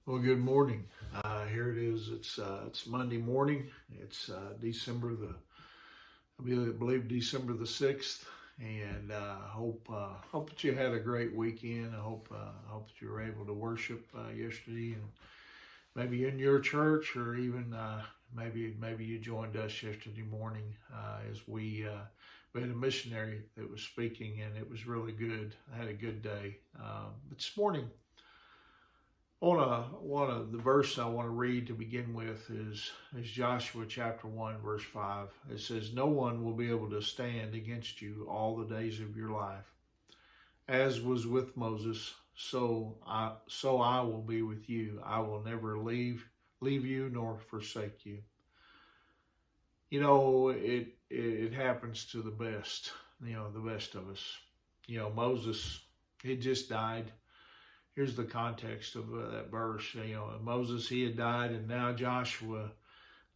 Well, good morning. Here it is. It's Monday morning. It's I believe December the 6th, and hope that you had a great weekend. I hope that you were able to worship yesterday, and maybe in your church, or even maybe you joined us yesterday morning as we had a missionary that was speaking, and it was really good. I had a good day. This morning, one of the verse I want to read to begin with is Joshua chapter 1, verse 5. It says, "No one will be able to stand against you all the days of your life. As was with Moses, so I will be with you. I will never leave you nor forsake you." You know, it happens to the best, the best of us. Moses, he just died. Here's the context of that verse. Moses, he had died, and now Joshua,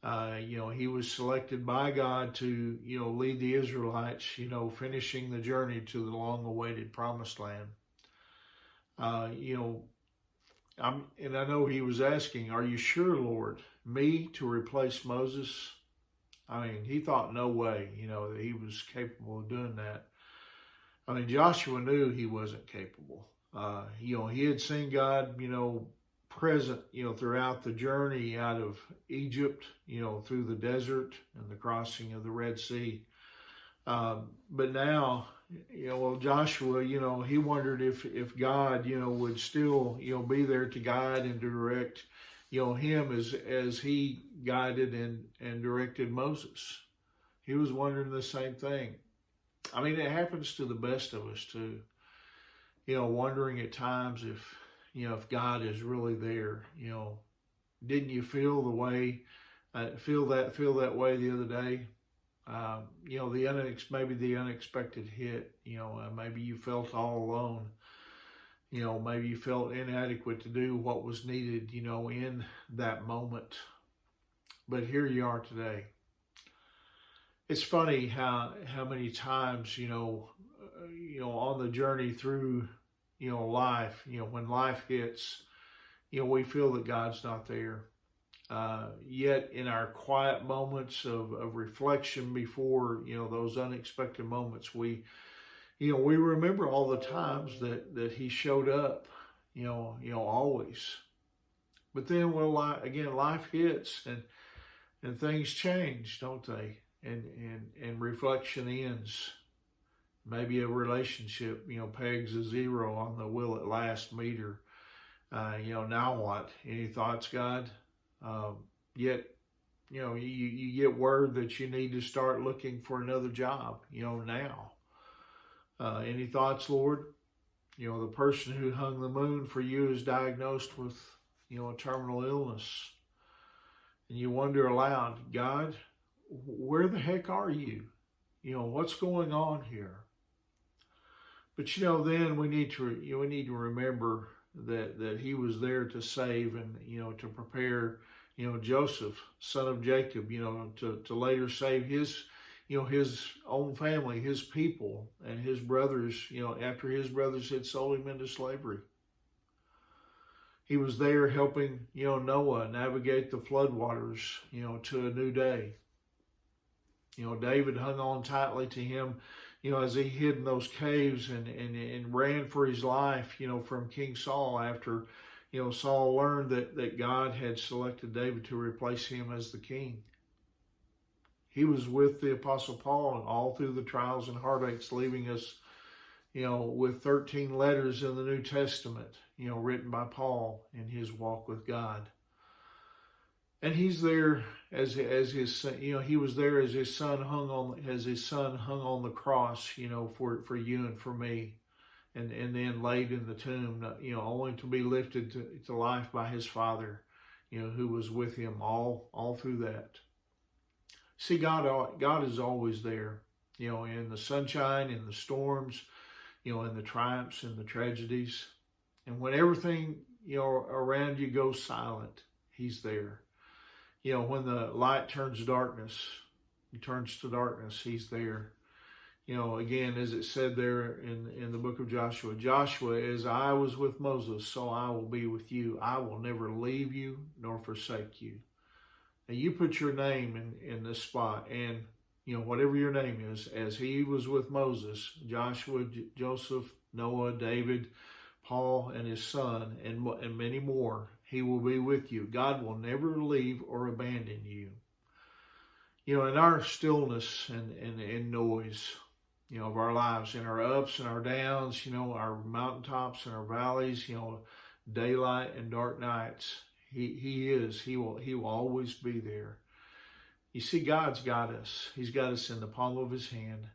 he was selected by God to, lead the Israelites, finishing the journey to the long-awaited promised land. And I know he was asking, "Are you sure, Lord, me to replace Moses?" I mean, he thought no way, that he was capable of doing that. I mean, Joshua knew he wasn't capable. He had seen God, present, throughout the journey out of Egypt, through the desert and the crossing of the Red Sea. But now, Joshua, he wondered if God, would still, be there to guide and direct, him as he guided and directed Moses. He was wondering the same thing. I mean, it happens to the best of us too. Wondering at times if God is really there. Didn't you feel the way, feel that way the other day? Maybe the unexpected hit. Maybe you felt all alone. Maybe you felt inadequate to do what was needed. In that moment. But here you are today. It's funny how many times, on the journey through, life, when life hits, we feel that God's not there. Yet in our quiet moments of reflection before, those unexpected moments, we remember all the times that he showed up, always. But then life hits and things change, don't they? And reflection ends. Maybe a relationship, pegs a zero on the will it last meter. Now what? Any thoughts, God? Yet, you get word that you need to start looking for another job, now. Any thoughts, Lord? The person who hung the moon for you is diagnosed with, a terminal illness. And you wonder aloud, God, where the heck are you? What's going on here? But then we need to remember that he was there to save and to prepare Joseph, son of Jacob, to later save his his own family, his people, and his brothers, after his brothers had sold him into slavery. He was there helping Noah navigate the floodwaters to a new day. David hung on tightly to him, as he hid in those caves and ran for his life, from King Saul after, Saul learned that God had selected David to replace him as the king. He was with the Apostle Paul all through the trials and heartaches, leaving us, with 13 letters in the New Testament, written by Paul in his walk with God. And he's there as his son, he was there as his son hung on the cross, for you and for me, and then laid in the tomb, only to be lifted to life by his Father, who was with him all through that. See, God is always there, in the sunshine, in the storms, in the triumphs and the tragedies. And when everything, around you goes silent, he's there. When the light turns to darkness, he's there. You know, again, as it said there in the book of Joshua, Joshua, as I was with Moses, so I will be with you. I will never leave you nor forsake you. And you put your name in this spot, and, you know, whatever your name is, as he was with Moses, Joshua, Joseph, Noah, David, Paul, and his son, and many more, he will be with you. God will never leave or abandon you. You know, in our stillness and noise, you know, of our lives, in our ups and our downs, you know, our mountaintops and our valleys, you know, daylight and dark nights, he will always be there. You see, God's got us. He's got us in the palm of his hand.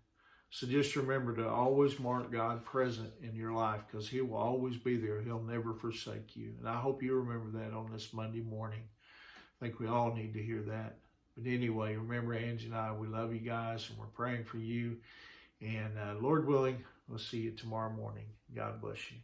So just remember to always mark God present in your life, because he will always be there. He'll never forsake you. And I hope you remember that on this Monday morning. I think we all need to hear that. But anyway, remember, Angie and I, we love you guys, and we're praying for you. And Lord willing, we'll see you tomorrow morning. God bless you.